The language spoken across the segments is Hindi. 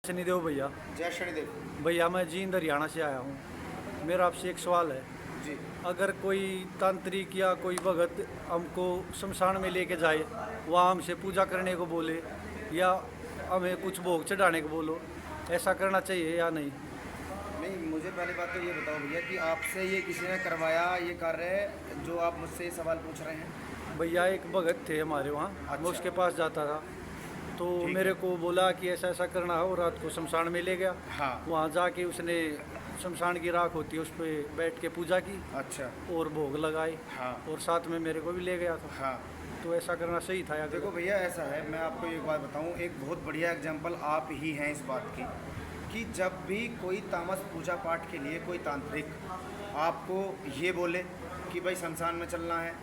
शनिदेव भैया। जय शनिदेव भैया मैं जींद हरियाणा से आया हूँ। मेरा आपसे एक सवाल है। जी। अगर कोई तांत्रिक या कोई भगत हमको शमशान में लेके जाए, वहाँ हमसे पूजा करने को बोले या हमें कुछ भोग चढ़ाने को बोलो, ऐसा करना चाहिए या नहीं? नहीं, मुझे पहली बात तो ये बताओ भैया कि आपसे ये किसी ने करवाया ये कार्य जो आप मुझसे ये सवाल पूछ रहे हैं? भैया एक भगत थे हमारे वहाँ। अच्छा। मैं उसके पास जाता था तो ठीक मेरे है। को बोला कि ऐसा ऐसा करना है, और रात को शमशान में ले गया। हाँ। वहाँ जाके उसने शमशान की राख होती है उस पर बैठ के पूजा की अच्छा। और भोग लगाए। हाँ। और साथ में मेरे को भी ले गया था। हाँ, तो ऐसा करना सही था या देखो भैया ऐसा है, मैं आपको एक बात बताऊं, एक बहुत बढ़िया एग्जांपल आप ही हैं इस बात की कि जब भी कोई तामस पूजा पाठ के लिए कोई तांत्रिक आपको ये बोले कि भाई शमशान में चलना है,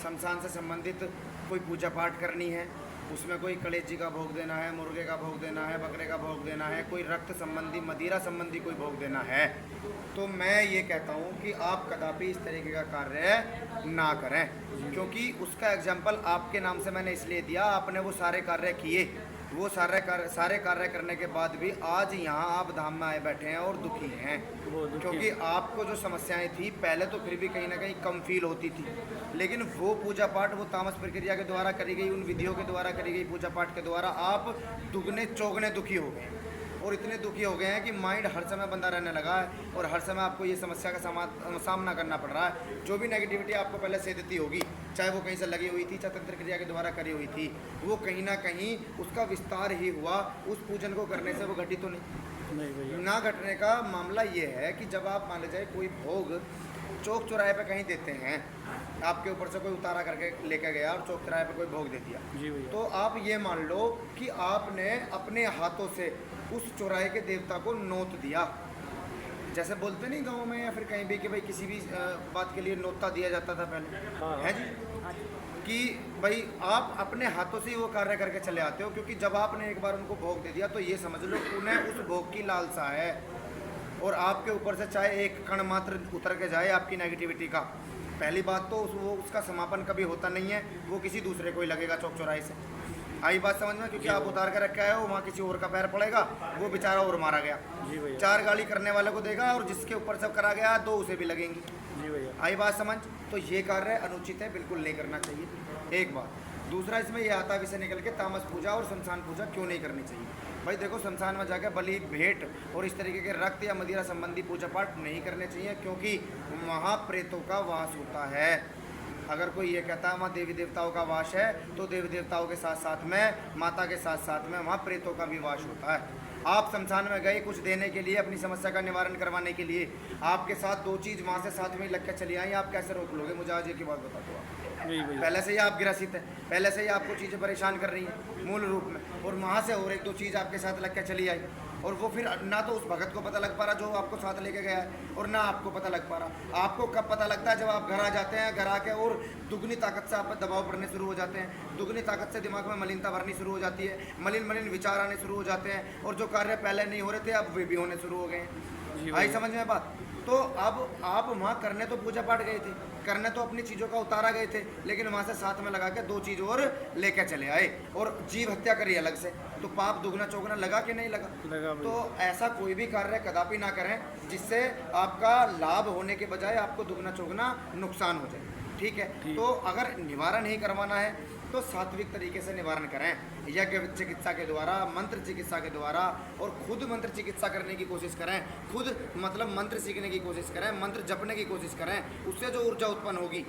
शमशान से संबंधित कोई पूजा पाठ करनी है, उसमें कोई कलेजी का भोग देना है, मुर्गे का भोग देना है, बकरे का भोग देना है, कोई रक्त संबंधी मदिरा संबंधी कोई भोग देना है, तो मैं ये कहता हूँ कि आप कदापि इस तरीके का कार्य ना करें, क्योंकि उसका एग्जाम्पल आपके नाम से मैंने इसलिए दिया, आपने वो सारे कार्य किए, वो सारे कार्य करने के बाद भी आज यहाँ आप धाम में आए बैठे हैं और दुखी हैं, वो दुखी क्योंकि आपको जो समस्याएं थी पहले तो फिर भी कहीं ना कहीं कम फील होती थी, लेकिन वो पूजा पाठ, वो तामस प्रक्रिया के द्वारा करी गई, उन विधियों के द्वारा करी गई पूजा पाठ के द्वारा आप दुगने चौगने दुखी हो गए और इतने दुखी हो गए हैं कि माइंड हर समय बंदा रहने लगा है और हर समय आपको ये समस्या का सामना करना पड़ रहा है। जो भी नेगेटिविटी आपको पहले से देती होगी, चाहे वो कहीं से लगी हुई थी, चाहे तंत्र क्रिया के द्वारा करी हुई थी, वो कहीं ना कहीं उसका विस्तार ही हुआ, उस पूजन को करने से वो घटी तो नहीं भैया। ना घटने का मामला ये है कि जब आप मान लीजिए कोई भोग चौक चौराहे पे कहीं देते हैं, आपके ऊपर से कोई उतारा करके लेकर गया और चौक चौराहे पे कोई भोग दे दिया, जी भैया। तो आप ये मान लो कि आपने अपने हाथों से उस चौराहे के देवता को नोत दिया। जैसे बोलते नहीं गाँव में या फिर कहीं भी कि भाई किसी भी बात के लिए नोता दिया जाता था पहले, हाँ। है जी, कि भाई आप अपने हाथों से ही वो कार्य करके चले आते हो, क्योंकि जब आपने एक बार उनको भोग दे दिया तो ये समझ लो उन्हें उस भोग की लालसा है और आपके ऊपर से चाहे एक कण मात्र उतर के जाए आपकी नेगेटिविटी का, पहली बात तो वो उसका समापन कभी होता नहीं है, वो किसी दूसरे को ही लगेगा चौक चौराहे से। आई बात समझ में? क्योंकि आप उतार के रखे आए हो, वहाँ किसी और का पैर पड़ेगा, वो बेचारा और मारा गया, जी भैया। चार गाली करने वाले को देगा और जिसके ऊपर सब करा गया दो उसे भी लगेंगी। जी भैया। आई बात समझ? तो ये कार्य अनुचित है, बिल्कुल नहीं करना चाहिए, एक बात। दूसरा इसमें ये आता विषय निकल के तामस पूजा और शमशान पूजा क्यों नहीं करनी चाहिए। भाई देखो, शमशान में जाकर बलि भेंट और इस तरीके के रक्त या मदिरा संबंधी पूजा पाठ नहीं करने चाहिए, क्योंकि वहाँ प्रेतों का वास होता है। अगर कोई ये कहता है वहाँ देवी देवताओं का वास है, तो देवी देवताओं के साथ साथ में, माता के साथ साथ में वहाँ प्रेतों का भी वास होता है। आप शमशान में गए कुछ देने के लिए, अपनी समस्या का निवारण करवाने के लिए, आपके साथ दो चीज़ वहाँ से साथ में लग के चली आई, आप कैसे रोक लोगे? मुझे आज एक ही बात बता दो आप। जी भैया। पहले से ही आप ग्रसित हैं, पहले से ही आपको चीज़ें परेशान कर रही हैं मूल रूप में, और वहाँ से और एक दो चीज़ आपके साथ लग के चली आई, और वो फिर ना तो उस भगत को पता लग पा रहा जो आपको साथ लेके गया है, और ना आपको पता लग पा रहा। आपको कब पता लगता है? जब आप घर आ जाते हैं, घर आके और दुगनी ताकत से आप पर दबाव पड़ने शुरू हो जाते हैं, दुगनी ताकत से दिमाग में मलिनता भरनी शुरू हो जाती है, मलिन विचार आने शुरू हो जाते हैं, और जो कार्य पहले नहीं हो रहे थे अब वे भी होने शुरू हो गए हैं। आई समझ में बात? तो अब आप वहाँ करने तो पूजा पाठ गए थे, करने तो अपनी चीज़ों का उतारा गए थे, लेकिन वहाँ से साथ में लगा के दो चीज़ और लेके चले आए और जीव हत्या करी अलग से, तो पाप दुगना चौगुना लगा कि नहीं लगा? लगा तो ऐसा कोई भी कार्य कदापि ना करें जिससे आपका लाभ होने के बजाय आपको दुगना चौगुना नुकसान हो जाए। ठीक है, तो अगर निवारण ही करवाना है तो सात्विक तरीके से निवारण करें, यज्ञ चिकित्सा के द्वारा, मंत्र चिकित्सा के द्वारा, और खुद मंत्र चिकित्सा करने की कोशिश करें, खुद मतलब मंत्र सीखने की कोशिश करें, मंत्र जपने की कोशिश करें। उससे जो ऊर्जा उत्पन्न होगी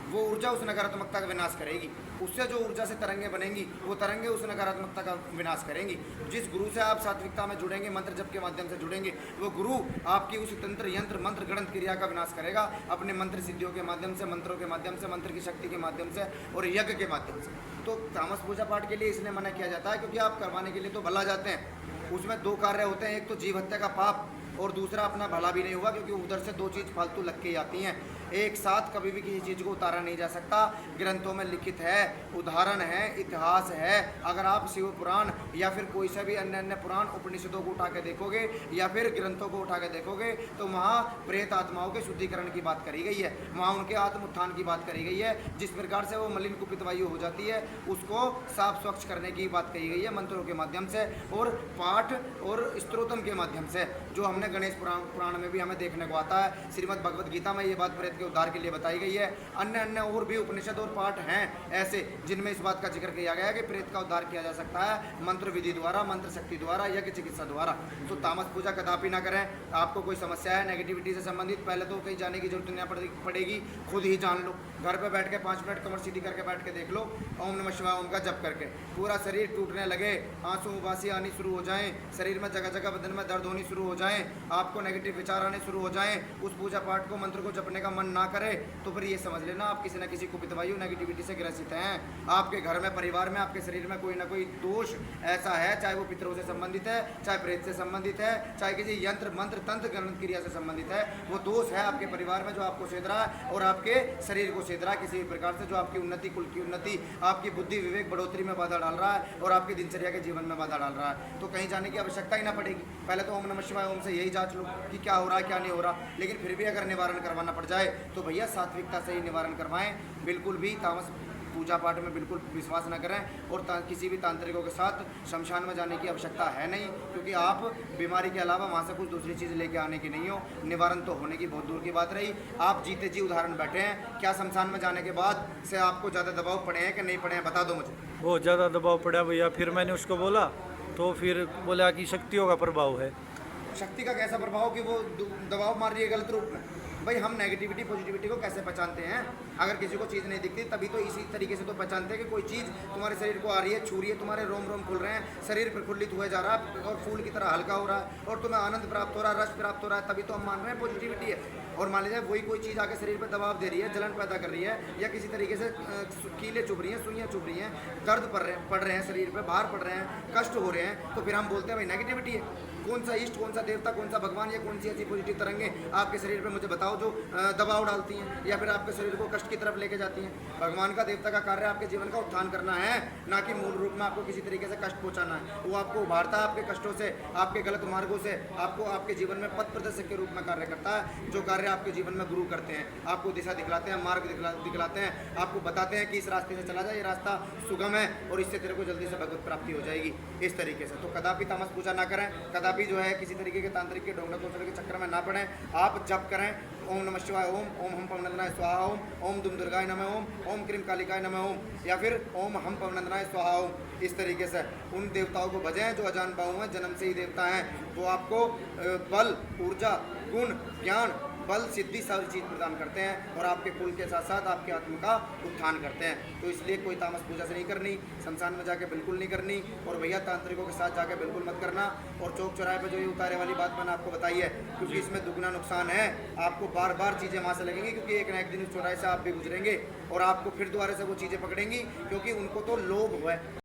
वो ऊर्जा उस नकारात्मकता का विनाश करेगी, उससे जो ऊर्जा से तरंगे बनेंगी वो तरंगे उस नकारात्मकता का विनाश करेंगी। जिस गुरु से आप सात्विकता में जुड़ेंगे, मंत्र जप के माध्यम से जुड़ेंगे, वो गुरु आपकी उस तंत्र यंत्र मंत्र गणित क्रिया का विनाश करेगा अपने मंत्र सिद्धियों के माध्यम से, मंत्रों के माध्यम से, मंत्र की शक्ति के माध्यम से और यज्ञ के माध्यम से। तो तामस पूजा पाठ के लिए इसलिए मना किया जाता है क्योंकि आप करवाने के लिए तो भला जाते हैं, उसमें दो कार्य होते हैं, एक तो जीव हत्या का पाप और दूसरा अपना भला भी नहीं हुआ, क्योंकि उधर से दो चीज़ फालतू लग के ही आती हैं। एक साथ कभी भी किसी चीज़ को उतारा नहीं जा सकता। ग्रंथों में लिखित है, उदाहरण है, इतिहास है। अगर आप शिव पुराण या फिर कोई सा भी अन्य अन्य पुराण उपनिषदों को उठा के देखोगे या फिर ग्रंथों को उठा के देखोगे तो वहाँ प्रेत आत्माओं के शुद्धिकरण की बात करी गई है, वहाँ उनके आत्म उत्थान की बात करी गई है। जिस प्रकार से वो मलिन कुपित वायु हो जाती है उसको साफ स्वच्छ करने की बात कही गई है मंत्रों के माध्यम से और पाठ और स्तोत्रम के माध्यम से, जो हमने गणेश पुराण में भी हमें देखने को आता है। श्रीमद् भगवद गीता में ये बात प्रेत के उद्धार के लिए बताई गई है। अन्य अन्य और भी उपनिषद और पाठ हैं ऐसे जिनमें इस बात का जिक्र किया गया है कि प्रेत का उद्धार किया जा सकता है मंत्र विधि द्वारा, मंत्र शक्ति द्वारा, यज्ञ चिकित्सा द्वारा। तो तामस पूजा कदापि ना करें। आपको कोई समस्या है नेगेटिविटी से संबंधित, पहले तो कहीं जाने की जरूरत नहीं पड़ेगी, खुद ही जान लो। घर पे बैठ के 5 मिनट कमर सीधी करके बैठ के देख लो, ओम नमः शिवाय ओम का जप करके पूरा शरीर टूटने लगे, आंसू उबासी आनी शुरू हो जाएं, शरीर में जगह जगह बदन में दर्द होनी शुरू हो जाएं, आपको नेगेटिव विचार आने शुरू हो जाएं, उस पूजा पाठ को मंत्र को जपने का मन ना करे तो फिर ये समझ लेना आप किसी न किसी कुपित वायु नेगेटिविटी से ग्रसित हैं। आपके घर में, परिवार में, आपके शरीर में कोई ना कोई दोष ऐसा है, चाहे वो पितरों से संबंधित है, चाहे प्रेत से संबंधित है, चाहे किसी यंत्र मंत्र तंत्र गणित क्रिया से संबंधित है, वो दोष है आपके परिवार में जो आपको सेध रहा है और आपके शरीर को सेध रहा है किसी भी प्रकार से, जो आपकी उन्नति, कुल की उन्नति, आपकी बुद्धि विवेक बढ़ोतरी में बाधा डाल रहा है और आपकी दिनचर्या के जीवन में बाधा डाल रहा है। तो कहीं जाने की आवश्यकता ही ना पड़ेगी। पहले तो ओम नमः शिवाय ओम से यही जांच लो कि क्या हो रहा है क्या नहीं हो रहा। लेकिन फिर भी अगर निवारण करवाना पड़ जाए तो भैया सात्विकता से ही निवारण करवाएं। बिल्कुल भी तामस पूजा पाठ में बिल्कुल विश्वास न करें और किसी भी तांत्रिकों के साथ शमशान में जाने की आवश्यकता है नहीं, क्योंकि आप बीमारी के अलावा वहाँ से कुछ दूसरी चीज़ लेके आने की नहीं हो। निवारण तो होने की बहुत दूर की बात रही, आप जीते जी उदाहरण बैठे हैं। क्या शमशान में जाने के बाद से आपको ज़्यादा दबाव पड़े हैं कि नहीं पड़े हैं, बता दो मुझे। बहुत ज़्यादा दबाव पड़ा भैया। फिर मैंने उसको बोला तो फिर बोला कि शक्तियों का प्रभाव है। शक्ति का कैसा प्रभाव कि वो दबाव मार रही है गलत रूप में? भाई हम नेगेटिविटी पॉजिटिविटी को कैसे पहचानते हैं? अगर किसी को चीज़ नहीं दिखती तभी तो इसी तरीके से तो पहचानते हैं कि कोई चीज़ तुम्हारे शरीर को आ रही है, छू रही है, तुम्हारे रोम रोम खुल रहे हैं, शरीर प्रफुल्लित हुए जा रहा है और फूल की तरह हल्का हो रहा है और तुम्हें आनंद प्राप्त हो रहा है, रस प्राप्त हो रहा है, तभी तो हम मान रहे हैं पॉजिटिविटी है। और मान लीजिए वही कोई चीज़ आके शरीर पर दबाव दे रही है, जलन पैदा कर रही है या किसी तरीके से कीले चुभ रही हैं, सुइयाँ चुभ रही हैं, दर्द पड़ रहे हैं शरीर पर, बाहर पड़ रहे हैं, कष्ट हो रहे हैं, तो फिर हम बोलते हैं भाई नेगेटिविटी है। कौन सा इष्ट, कौन सा देवता, कौन सा भगवान या कौन सी ऐसी पॉजिटिव तरंगें आपके शरीर पे मुझे बताओ जो दबाव डालती हैं या फिर आपके शरीर को कष्ट की तरफ लेके जाती हैं? भगवान का, देवता का कार्य आपके जीवन का उत्थान करना है, ना कि मूल रूप में आपको किसी तरीके से कष्ट पहुंचाना है। वो आपको उभारता है आपके कष्टों से, आपके गलत मार्गों से, आपको आपके जीवन में पथ प्रदर्शक के रूप में कार्य करता है। जो कार्य आपके जीवन में गुरु करते हैं, आपको दिशा दिखलाते हैं, मार्ग दिखलाते हैं, आपको बताते हैं कि इस रास्ते से चला जाए, ये रास्ता सुगम है और इससे तेरे को जल्दी से भगवत प्राप्ति हो जाएगी, इस तरीके से। तो कदापि तामस पूजा ना करें, कदापि जो है किसी तरीके के तांत्रिक के ढोंग टोचने के चक्कर में ना पड़े। आप जप करें ओम नमः शिवाय ओम, ओम हम पवनंदनाय स्वाहा ओम, ओम दुम दुर्गाय नमः ओम, ओम क्रीम कालिकाय नमः ओम, या फिर ओम हम पवनंदनाय स्वाहा ओम। इस तरीके से उन देवताओं को भजें जो अजान बाहु हैं, जन्म से ही देवता हैं। वो आपको बल, ऊर्जा, गुण, ज्ञान, बल, सिद्धि सारी चीज़ प्रदान करते हैं और आपके कुल के साथ साथ आपके आत्म का उत्थान करते हैं। तो इसलिए कोई तामस पूजा से नहीं करनी, शमशान में जाके बिल्कुल नहीं करनी और भैया तांत्रिकों के साथ जाके बिल्कुल मत करना। और चौक चौराहे पे जो ये उतारे वाली बात मैंने आपको बताई है, क्योंकि इसमें दुगना नुकसान है। आपको बार बार चीज़ें वहाँ से लगेंगी, क्योंकि एक ना एक दिन उस चौराहे से आप भी गुजरेंगे और आपको फिर दोबारा से वो चीज़ें पकड़ेंगी, क्योंकि उनको तो लोभ है।